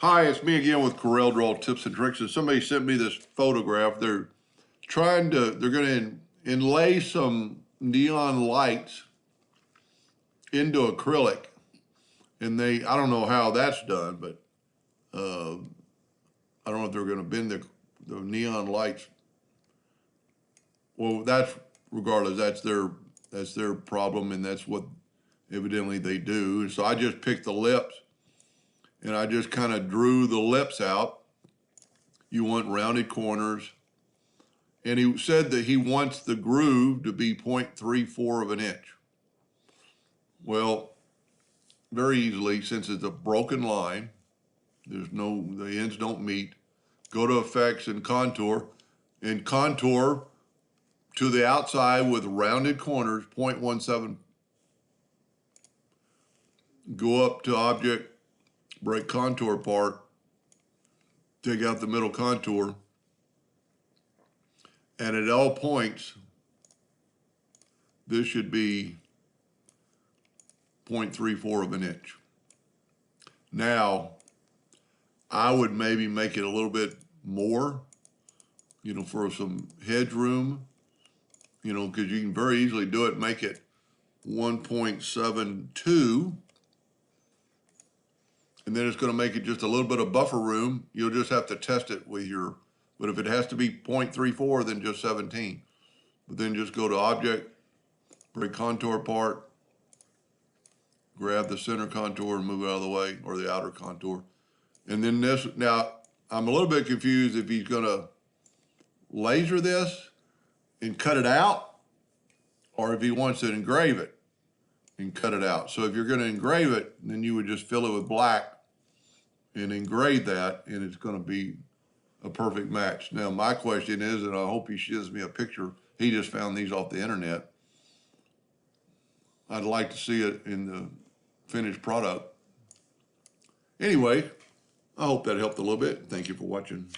Hi, it's me again with Corel Draw Tips and Tricks. And somebody sent me this photograph. They're going to inlay some neon lights into acrylic. And I don't know how that's done, but I don't know if they're going to bend the neon lights. Well, regardless, that's their problem, and that's what evidently they do. And so I just picked the lips, and I just kind of drew the lips out. You want rounded corners. And he said that he wants the groove to be 0.34 of an inch. Well, very easily, since it's a broken line, the ends don't meet, go to Effects and Contour to the outside with rounded corners, 0.17. Go up to Object, break Contour part, take out the middle contour, and at all points, this should be 0.34 of an inch. Now, I would maybe make it a little bit more, for some headroom, because you can very easily do it, make it 1.72, and then it's going to make it just a little bit of buffer room. You'll just have to test it with but if it has to be 0.34, then just 17. But then just go to Object, break Contour part, grab the center contour and move it out of the way, or the outer contour. And then now I'm a little bit confused if he's gonna laser this and cut it out, or if he wants to engrave it and cut it out. So if you're gonna engrave it, then you would just fill it with black and engrave that, and it's gonna be a perfect match. Now my question is, and I hope he shows me a picture, he just found these off the internet. I'd like to see it in the finished product. Anyway, I hope that helped a little bit. Thank you for watching.